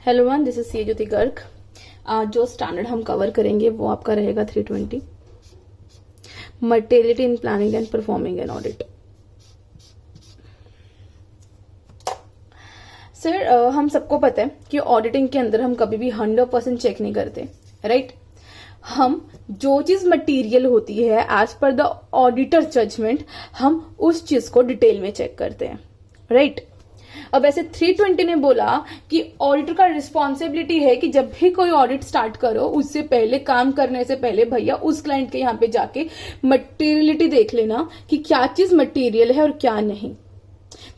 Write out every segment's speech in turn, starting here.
Hello one, this is C Jyoti Garg. आज जो standard हम कवर करेंगे वो आपका रहेगा 320 materiality in planning and performing an audit. Sir, हम सबको पता है कि ऑडिटिंग के अंदर हम कभी भी 100% चेक नहीं करते, राइट? हम जो चीज मटेरियल होती है as per the auditor judgement, हम उस चीज को डिटेल में चेक करते हैं, राइट? अब ऐसे 320 ने बोला कि ऑडिटर का रिस्पॉन्सिबिलिटी है कि जब भी कोई ऑडिट स्टार्ट करो उससे पहले, काम करने से पहले भैया उस क्लाइंट के यहाँ पे जाके मटेरियलिटी देख लेना कि क्या चीज मटेरियल है और क्या नहीं।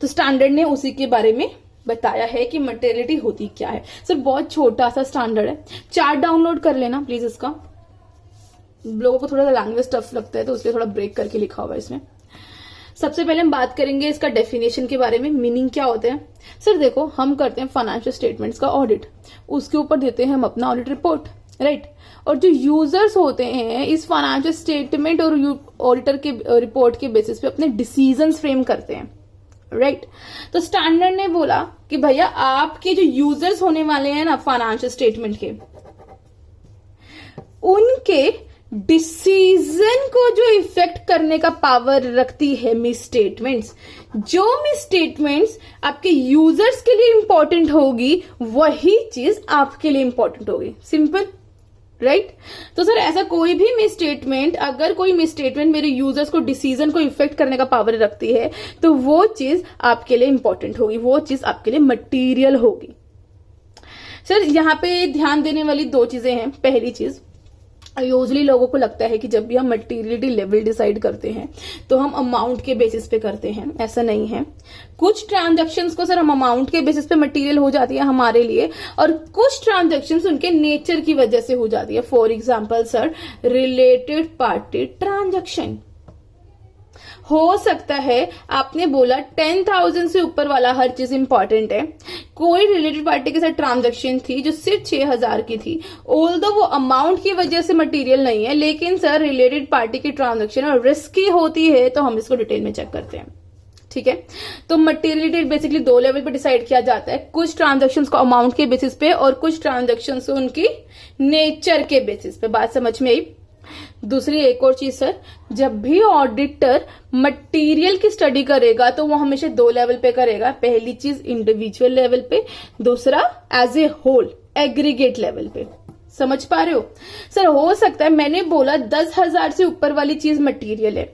तो स्टैंडर्ड ने उसी के बारे में बताया है कि मटेरियलिटी होती क्या है। सर, बहुत छोटा सा स्टैंडर्ड है, चार्ट डाउनलोड कर लेना प्लीज। इसका लोगों को थोड़ा सा लैंग्वेज टफ लगता है तो उसके थोड़ा ब्रेक करके लिखा हुआ है इसमें। सबसे पहले हम बात करेंगे इसका डेफिनेशन के बारे में, मीनिंग क्या होते हैं। सर देखो, हम करते हैं फाइनेंशियल स्टेटमेंट्स का ऑडिट, उसके ऊपर देते हैं हम अपना ऑडिट रिपोर्ट, राइट? और जो यूजर्स होते हैं इस फाइनेंशियल स्टेटमेंट और ऑडिटर के रिपोर्ट के बेसिस पे अपने डिसीजंस फ्रेम करते हैं, राइट? तो स्टैंडर्ड ने बोला कि भैया आपके जो यूजर्स होने वाले हैं ना फाइनेंशियल स्टेटमेंट के, उनके डिसीजन को जो इफेक्ट करने का पावर रखती है मिस स्टेटमेंट्स, जो मिस स्टेटमेंट्स आपके यूजर्स के लिए इंपॉर्टेंट होगी वही चीज आपके लिए इंपॉर्टेंट होगी। Simple, right? तो सर ऐसा कोई भी मिस स्टेटमेंट, अगर कोई मिस स्टेटमेंट मेरे यूजर्स को डिसीजन को इफेक्ट करने का पावर रखती है तो वो चीज आपके लिए इंपॉर्टेंट होगी, वो चीज आपके लिए मटीरियल होगी। सर यहाँ पे ध्यान देने वाली दो चीजें हैं। पहली चीज, यूजली लोगों को लगता है कि जब भी हम मटेरियलिटी लेवल डिसाइड करते हैं तो हम अमाउंट के बेसिस पे करते हैं। ऐसा नहीं है। कुछ ट्रांजैक्शंस को सर हम अमाउंट के बेसिस पे मटेरियल हो जाती है हमारे लिए, और कुछ ट्रांजैक्शंस उनके नेचर की वजह से हो जाती है। For example sir, related party transaction हो सकता है। आपने बोला 10,000 से ऊपर वाला हर चीज इंपॉर्टेंट है। कोई रिलेटेड पार्टी के साथ ट्रांजैक्शन थी जो सिर्फ 6,000 की थी, ऑल्दो वो अमाउंट की वजह से मटेरियल नहीं है, लेकिन सर रिलेटेड पार्टी की ट्रांजैक्शन और रिस्की होती है तो हम इसको डिटेल में चेक करते हैं, ठीक है? तो मटेरियलिटी बेसिकली दो लेवल पे डिसाइड किया जाता है, कुछ ट्रांजैक्शंस को अमाउंट के बेसिस पे और कुछ ट्रांजैक्शंस को उनकी नेचर के बेसिस पे। बात समझ में आई? दूसरी एक और चीज सर, जब भी ऑडिटर मटेरियल की स्टडी करेगा तो वो हमेशा दो लेवल पे करेगा। पहली चीज इंडिविजुअल लेवल पे, दूसरा as a whole aggregate level पे। समझ पा रहे हो? सर हो सकता है मैंने बोला 10,000 से ऊपर वाली चीज मटेरियल है,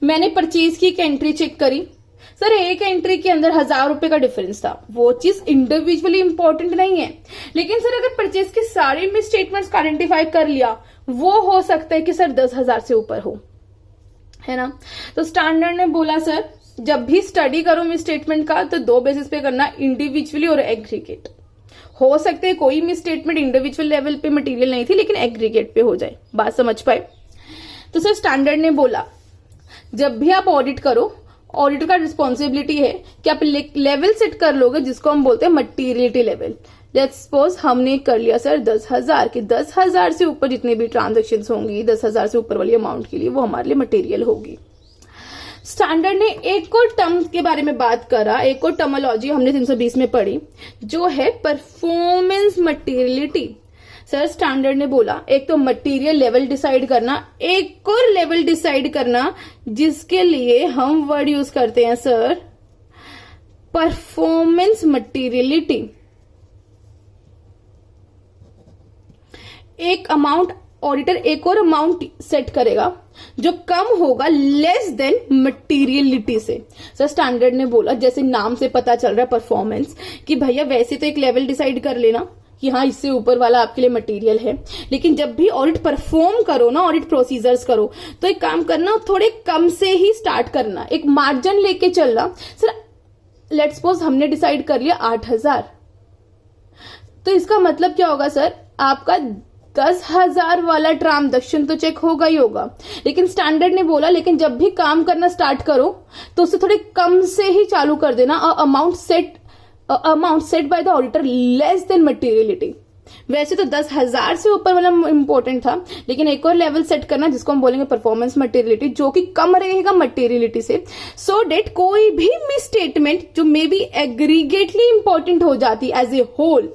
मैंने परचेज की एक एंट्री चेक करी, सर एक एंट्री के अंदर 1,000 रुपए का डिफरेंस था, वो चीज इंडिविजुअली इंपॉर्टेंट नहीं है। लेकिन सर अगर परचेज के सारे मिस स्टेटमेंट्स आइडेंटिफाई कर लिया, वो हो सकता है कि सर 10,000 से ऊपर हो, है ना? तो स्टैंडर्ड ने बोला सर जब भी स्टडी करो मिस स्टेटमेंट का तो दो बेसिस पे करना, इंडिविजुअली और एग्रीगेट। हो सकता है कोई मिस स्टेटमेंट इंडिविजुअल लेवल पे मटेरियल नहीं थी लेकिन एग्रीगेट पे हो जाए। बात समझ पाए? तो सर स्टैंडर्ड ने बोला जब भी आप ऑडिट करो, ऑडिटर का रिस्पॉन्सिबिलिटी है कि आप लेवल सेट कर लोगे जिसको हम बोलते हैं मटेरियलिटी लेवल। लेट्स सपोज हमने कर लिया सर 10,000 के, 10,000 से ऊपर जितनी भी ट्रांजैक्शंस होंगी 10,000 से ऊपर वाली अमाउंट के लिए वो हमारे लिए मटेरियल होगी। स्टैंडर्ड ने एक और टर्म के बारे में बात करा, एक और टर्मोलॉजी हमने 320 में पढ़ी जो है परफॉर्मेंस मटेरियलिटी। सर स्टैंडर्ड ने बोला एक तो मटेरियल लेवल डिसाइड करना, एक और लेवल डिसाइड करना जिसके लिए हम वर्ड यूज करते हैं सर परफॉर्मेंस मटेरियलिटी। एक अमाउंट ऑडिटर एक और अमाउंट सेट करेगा जो कम होगा लेस देन मटेरियलिटी से। सर स्टैंडर्ड ने बोला जैसे नाम से पता चल रहा है परफॉर्मेंस, कि भैया वैसे तो एक लेवल डिसाइड कर लेना कि हाँ इससे ऊपर वाला आपके लिए मटेरियल है, लेकिन जब भी ऑडिट परफॉर्म करो ना, ऑडिट प्रोसीजर्स करो, तो एक काम करना थोड़े कम से ही स्टार्ट करना, एक मार्जिन लेके चलना। सर लेट्स सपोज हमने डिसाइड कर लिया 8,000, तो इसका मतलब क्या होगा सर, आपका 10,000 वाला ट्रांजैक्शन तो चेक होगा ही होगा, लेकिन स्टैंडर्ड ने बोला लेकिन जब भी काम करना स्टार्ट करो तो उससे थोड़े कम से ही चालू कर देना। Amount set by the auditor less than materiality. वैसे तो 10,000 से ऊपर वाला इंपॉर्टेंट था, लेकिन एक और लेवल सेट करना जिसको हम बोलेंगे परफॉर्मेंस मटेरियलिटी, जो कि कम रहेगा मटेरियलिटी से, सो डेट कोई भी मिस स्टेटमेंट जो मे बी एग्रीगेटली इंपॉर्टेंट हो जाती एज ए होल,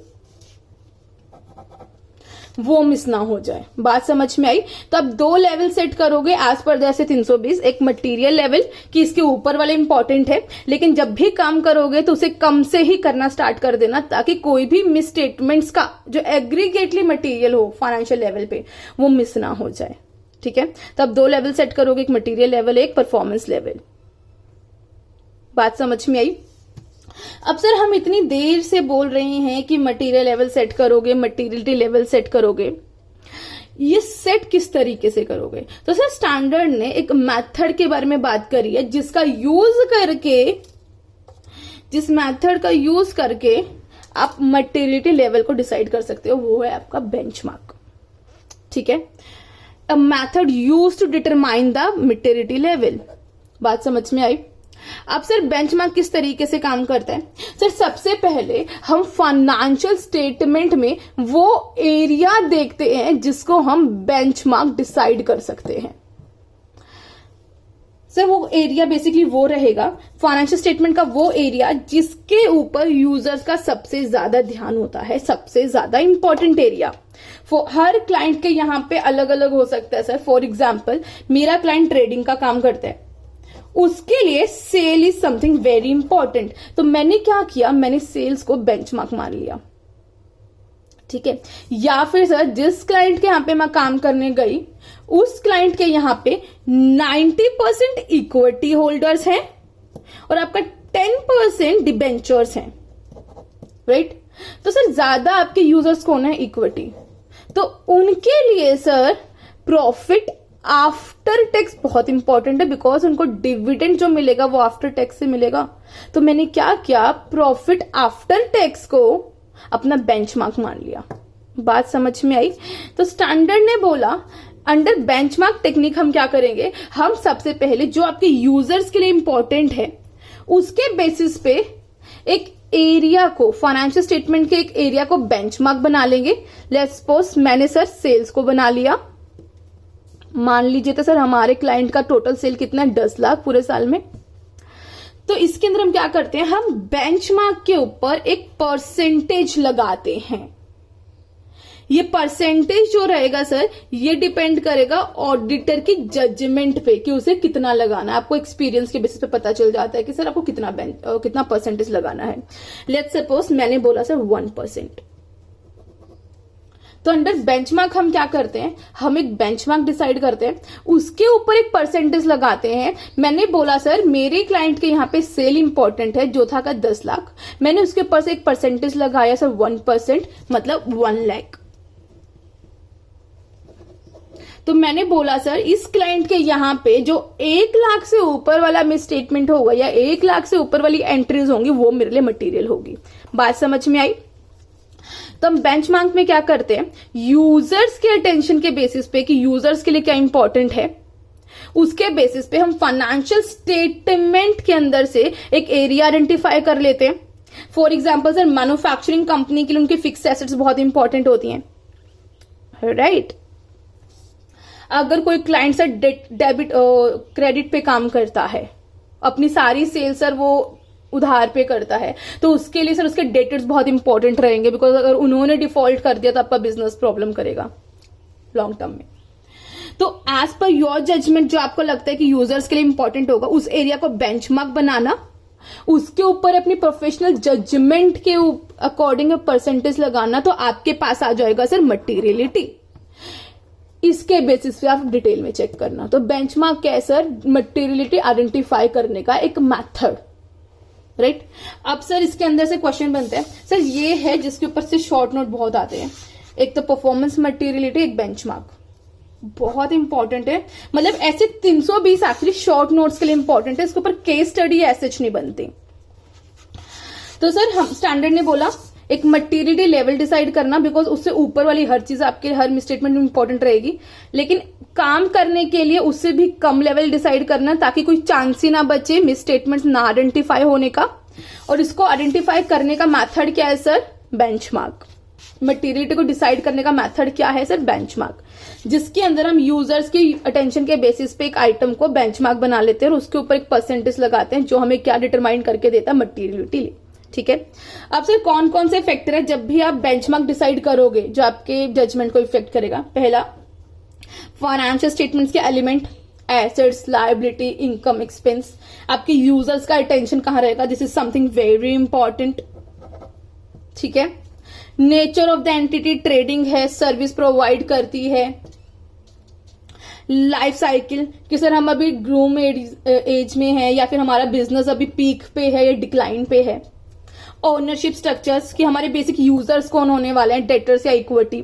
वो मिस ना हो जाए। बात समझ में आई? तो आप 2 लेवल सेट करोगे एज पर जैसे 320, एक मटेरियल लेवल कि इसके ऊपर वाले इंपॉर्टेंट है, लेकिन जब भी काम करोगे तो उसे कम से ही करना स्टार्ट कर देना, ताकि कोई भी मिस स्टेटमेंट्स का जो एग्रीगेटली मटेरियल हो फाइनेंशियल लेवल पे वो मिस ना हो जाए। ठीक है, तो आप 2 लेवल सेट करोगे, एक मटेरियल लेवल, एक परफॉर्मेंस लेवल। बात समझ में आई? अब सर हम इतनी देर से बोल रहे हैं कि मटेरियल लेवल सेट करोगे, मटेरियलिटी लेवल सेट करोगे, ये सेट किस तरीके से करोगे? तो सर स्टैंडर्ड ने एक मेथड के बारे में बात करी है, जिस मेथड का यूज करके आप मटेरियलिटी लेवल को डिसाइड कर सकते हो, वो है आपका बेंचमार्क। ठीक है, a method use to determine the materiality level. बात समझ में आई? अब सर बेंचमार्क किस तरीके से काम करता है? सर सबसे पहले हम फाइनेंशियल स्टेटमेंट में वो एरिया देखते हैं जिसको हम बेंचमार्क डिसाइड कर सकते हैं। सर वो एरिया बेसिकली वो रहेगा फाइनेंशियल स्टेटमेंट का, वो एरिया जिसके ऊपर यूजर्स का सबसे ज्यादा ध्यान होता है, सबसे ज्यादा इंपॉर्टेंट एरिया। हर क्लाइंट के यहां पे अलग अलग हो सकता है सर। फॉर एग्जाम्पल मेरा क्लाइंट ट्रेडिंग का काम करता है, उसके लिए sale is something very important. तो मैंने क्या किया, मैंने सेल्स को बेंचमार्क मान लिया। ठीक है, या फिर सर जिस क्लाइंट के यहां पे मैं काम करने गई, उस क्लाइंट के यहां पे 90% इक्विटी होल्डर्स हैं और आपका 10% डिबेंचर्स हैं, राइट? तो सर ज्यादा आपके यूजर्स कौन है? इक्विटी। तो उनके लिए सर प्रॉफिट आफ्टर टैक्स बहुत इंपॉर्टेंट है, बिकॉज उनको डिविडेंड जो मिलेगा वो आफ्टर टैक्स से मिलेगा। तो मैंने क्या किया, प्रॉफिट आफ्टर टैक्स को अपना बेंचमार्क मान लिया। बात समझ में आई? तो स्टैंडर्ड ने बोला अंडर बेंचमार्क टेक्निक हम क्या करेंगे, हम सबसे पहले जो आपके यूजर्स के लिए इंपॉर्टेंट है उसके बेसिस पे एक एरिया को, फाइनेंशियल स्टेटमेंट के एक एरिया को बेंचमार्क बना लेंगे। लेट्स सपोज मैंने सर सेल्स को बना लिया। मान लीजिए तो सर हमारे क्लाइंट का टोटल सेल कितना है, 10 लाख पूरे साल में। तो इसके अंदर हम क्या करते हैं, हम बेंचमार्क के ऊपर एक परसेंटेज लगाते हैं। ये परसेंटेज जो रहेगा सर, ये डिपेंड करेगा ऑडिटर की जजमेंट पे कि उसे कितना लगाना है। आपको एक्सपीरियंस के बेसिस पे पता चल जाता है कि सर आपको कितना परसेंटेज लगाना है। लेट्स सपोज मैंने बोला सर 1%। तो अंडर बेंचमार्क हम क्या करते हैं, हम एक बेंचमार्क डिसाइड करते हैं, उसके ऊपर एक परसेंटेज लगाते हैं। मैंने बोला सर मेरे क्लाइंट के यहाँ पे सेल इंपॉर्टेंट है जो था का 10 लाख, मैंने उसके ऊपर से एक परसेंटेज लगाया सर 1%, मतलब 1 लाख। तो मैंने बोला सर इस क्लाइंट के यहाँ पे जो 1 लाख से ऊपर वाला मिस स्टेटमेंट होगा या 1 लाख से ऊपर वाली एंट्रीज होंगी वो मेरे लिए मटेरियल होगी। बात समझ में आई? तो हम बेंचमार्क में क्या करते हैं, यूजर्स के अटेंशन के बेसिस पे कि यूजर्स के लिए क्या इंपॉर्टेंट है, उसके बेसिस पे हम फाइनेंशियल स्टेटमेंट के अंदर से एक एरिया आइडेंटिफाई कर लेते हैं। For example sir manufacturing company के लिए उनकी फिक्स एसेट्स बहुत इंपॉर्टेंट होती हैं, राइट? अगर कोई क्लाइंट सर डेबिट क्रेडिट पे काम करता है, अपनी सारी सेल सर वो उधार पे करता है, तो उसके लिए सर उसके डेटर्स बहुत इंपॉर्टेंट रहेंगे, बिकॉज अगर उन्होंने डिफॉल्ट कर दिया तो आपका बिजनेस प्रॉब्लम करेगा लॉन्ग टर्म में। तो एज पर योर जजमेंट जो आपको लगता है कि यूजर्स के लिए इंपॉर्टेंट होगा, उस एरिया को बेंचमार्क बनाना, उसके ऊपर अपनी प्रोफेशनल जजमेंट के अकॉर्डिंग परसेंटेज लगाना, तो आपके पास आ जाएगा सर मटीरियलिटी। इसके बेसिस पे आप डिटेल में चेक करना। तो बेंचमार्क क्या है सर, मटीरियलिटी आइडेंटिफाई करने का एक मेथड, राइट? अब सर इसके अंदर से क्वेश्चन बनते हैं सर, ये है जिसके ऊपर से शॉर्ट नोट बहुत आते हैं। एक तो परफॉर्मेंस मटीरियलिटी, एक बेंचमार्क, बहुत इंपॉर्टेंट है। मतलब ऐसे 320 एक्चुअली शॉर्ट नोट्स के लिए इंपॉर्टेंट है, इसके ऊपर केस स्टडी ऐसे नहीं बनती। तो सर हम स्टैंडर्ड ने बोला एक मटीरियलिटी लेवल डिसाइड करना, बिकॉज उससे ऊपर वाली हर चीज आपके हर मिसस्टेटमेंट में इंपॉर्टेंट रहेगी, लेकिन काम करने के लिए उससे भी कम लेवल डिसाइड करना, ताकि कोई चांस ही ना बचे मिसस्टेटमेंट्स ना आइडेंटिफाई होने का। और इसको आइडेंटिफाई करने का मेथड क्या है सर, बेंचमार्क। मटीरियलिटी को डिसाइड करने का मेथड क्या है सर, बेंचमार्क, जिसके अंदर हम यूजर्स की अटेंशन के बेसिस पे एक आइटम को बेंचमार्क बना लेते हैं और उसके ऊपर एक परसेंटेज लगाते हैं जो हमें क्या डिटरमाइन करके देता है, मटीरियलिटी। ठीक है। अब सर कौन कौन से फैक्टर है जब भी आप बेंचमार्क डिसाइड करोगे जो आपके जजमेंट को इफेक्ट करेगा? पहला, फाइनेंशियल स्टेटमेंट्स के element, assets, liability, income, expense, आपके यूजर्स का अटेंशन कहां रहेगा, this is something very important, ठीक है। Nature of the entity, trading है, सर्विस प्रोवाइड करती है, लाइफ साइकिल कि सर हम अभी ग्रूम एज में है या फिर हमारा बिजनेस अभी पीक पे है या डिक्लाइन पे है, ओनरशिप स्ट्रक्चर्स कि हमारे बेसिक यूजर्स कौन होने वाले हैं, डेटर्स या इक्विटी,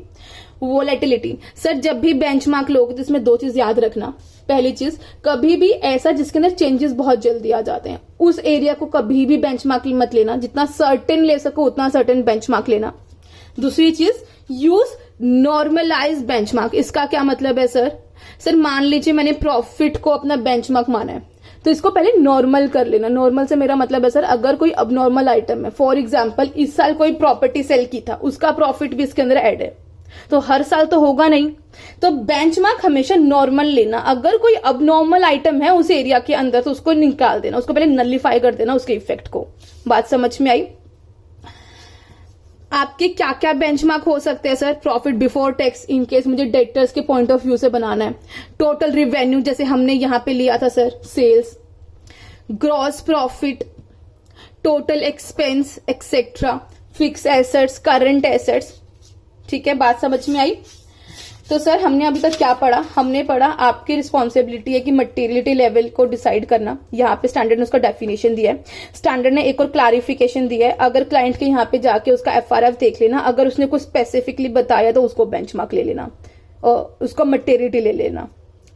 वोलेटिलिटी। सर जब भी बेंचमार्क लोगे तो इसमें दो चीज याद रखना। पहली चीज, कभी भी ऐसा जिसके अंदर चेंजेस बहुत जल्दी आ जाते हैं उस एरिया को कभी भी बेंचमार्क मत लेना, जितना सर्टेन ले सको उतना सर्टेन बेंचमार्क लेना। दूसरी चीज, यूज नॉर्मलाइज बेंचमार्क। इसका क्या मतलब है सर? सर मान लीजिए मैंने प्रॉफिट को अपना बेंचमार्क माना है तो इसको पहले नॉर्मल कर लेना। नॉर्मल से मेरा मतलब है सर अगर कोई अबनॉर्मल आइटम है, फॉर एग्जांपल इस साल कोई प्रॉपर्टी सेल की था, उसका प्रॉफिट भी इसके अंदर ऐड है, तो हर साल तो होगा नहीं, तो बेंचमार्क हमेशा नॉर्मल लेना। अगर कोई अबनॉर्मल आइटम है उस एरिया के अंदर तो उसको निकाल देना, उसको पहले नलिफाई कर देना उसके इफेक्ट को। बात समझ में आई? आपके क्या क्या बेंचमार्क हो सकते हैं sir? Profit before tax in case मुझे डेटर्स के पॉइंट ऑफ व्यू से बनाना है, टोटल रिवेन्यू जैसे हमने यहां पे लिया था sir sales, gross profit, total expense etcetera, fix assets, current assets, ठीक है। बात समझ में आई? तो सर हमने अभी तक क्या पढ़ा? हमने पढ़ा आपकी रिस्पॉन्सिबिलिटी है कि मटेरियलिटी लेवल को डिसाइड करना। यहाँ पे स्टैंडर्ड ने उसका डेफिनेशन दिया है, स्टैंडर्ड ने एक और क्लैरिफिकेशन दिया है। अगर क्लाइंट के यहाँ पे जाके उसका एफआरएफ देख लेना, अगर उसने कुछ स्पेसिफिकली बताया तो उसको बेंचमार्क ले लेना और उसको मटेरियलिटी ले लेना,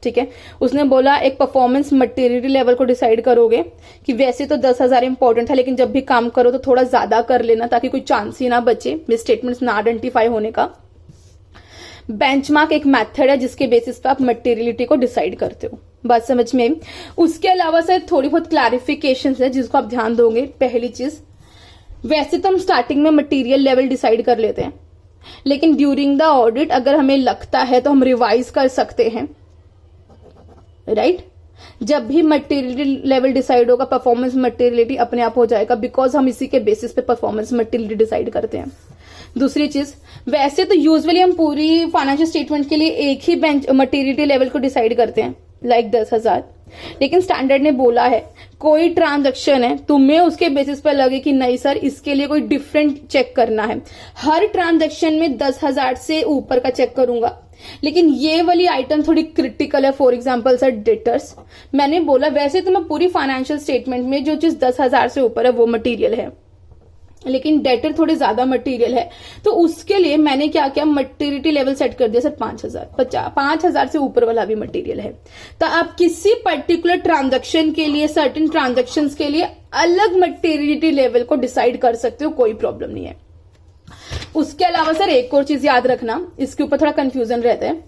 ठीक है। उसने बोला एक परफॉर्मेंस मटेरियलिटी लेवल को डिसाइड करोगे कि वैसे तो 10,000 इंपॉर्टेंट है लेकिन जब भी काम करो तो थोड़ा ज्यादा कर लेना ताकि कोई चांस ही ना बचे मिसस्टेटमेंट्स ना आइडेंटिफाई होने का। बेंचमार्क एक मेथड है जिसके बेसिस पे आप मटेरियलिटी को डिसाइड करते हो। बात समझ में? उसके अलावा सर थोड़ी बहुत क्लैरिफिकेशन है जिसको आप ध्यान दोगे। पहली चीज, वैसे तो हम स्टार्टिंग में मटेरियल लेवल डिसाइड कर लेते हैं लेकिन ड्यूरिंग द ऑडिट अगर हमें लगता है तो हम रिवाइज कर सकते हैं, राइट? जब भी मटेरियल लेवल डिसाइड होगा परफॉर्मेंस मटेरियलिटी अपने आप हो जाएगा, बिकॉज हम इसी के बेसिस पे परफॉर्मेंस मटेरियलिटी डिसाइड करते हैं। दूसरी चीज, वैसे तो यूजुअली हम पूरी फाइनेंशियल स्टेटमेंट के लिए एक ही बेंच मटेरियलिटी लेवल को डिसाइड करते हैं, लाइक 10,000, लेकिन स्टैंडर्ड ने बोला है कोई ट्रांजैक्शन है तुम्हें उसके बेसिस पर लगे कि नहीं सर इसके लिए कोई डिफरेंट चेक करना है, हर ट्रांजैक्शन में 10,000 से ऊपर का चेक करूंगा, लेकिन ये वाली आइटम थोड़ी क्रिटिकल है, फॉर एग्जांपल सर डेटर्स। मैंने बोला वैसे तो मैं पूरी फाइनेंशियल स्टेटमेंट में जो चीज 10,000 से ऊपर है वो मटेरियल है, लेकिन डेटर थोड़े ज्यादा मटेरियल है, तो उसके लिए मैंने क्या किया, मटेरियलिटी लेवल सेट कर दिया सर 5,000 से ऊपर वाला भी मटेरियल है। तो आप किसी पर्टिकुलर ट्रांजैक्शन के लिए, सर्टेन ट्रांजैक्शंस के लिए अलग मटेरियलिटी लेवल को डिसाइड कर सकते हो, कोई प्रॉब्लम नहीं है। उसके अलावा सर एक और चीज याद रखना, इसके ऊपर थोड़ा कंफ्यूजन रहता है,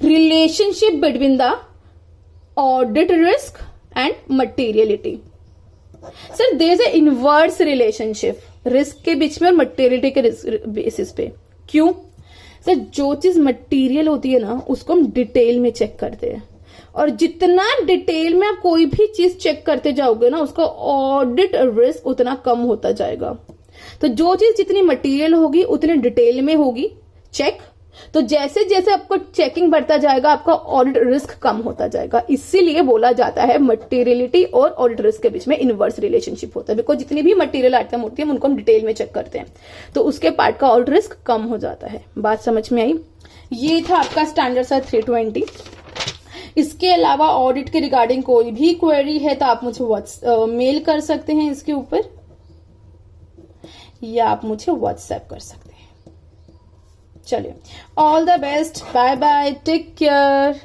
relationship between the audit risk and materiality. Sir there is a inverse relationship risk के बीच में और मटेरियलिटी के बेसिस पे। क्यों सर? जो चीज मटेरियल होती है ना उसको हम डिटेल में चेक करते हैं, और जितना डिटेल में आप कोई भी चीज चेक करते जाओगे ना उसका ऑडिट रिस्क उतना कम होता जाएगा। तो जो चीज जितनी मटेरियल होगी उतनी डिटेल में होगी चेक, तो जैसे जैसे आपको चेकिंग बढ़ता जाएगा आपका ऑडिट रिस्क कम होता जाएगा। इसीलिए बोला जाता है मटेरियलिटी और ऑडिट रिस्क के बीच में इनवर्स रिलेशनशिप होता है, बिकॉज जितनी भी मटेरियल आइटम होती है उनको हम डिटेल में चेक करते हैं तो उसके पार्ट का ऑडिट रिस्क कम हो जाता है। बात समझ में आई? ये था आपका स्टैंडर्ड सर 320। इसके अलावा ऑडिट के रिगार्डिंग कोई भी क्वेरी है तो आप मुझे मेल कर सकते हैं इसके ऊपर, या आप मुझे व्हाट्सएप कर सकते हैं। चलिए, all the best, bye bye, take care.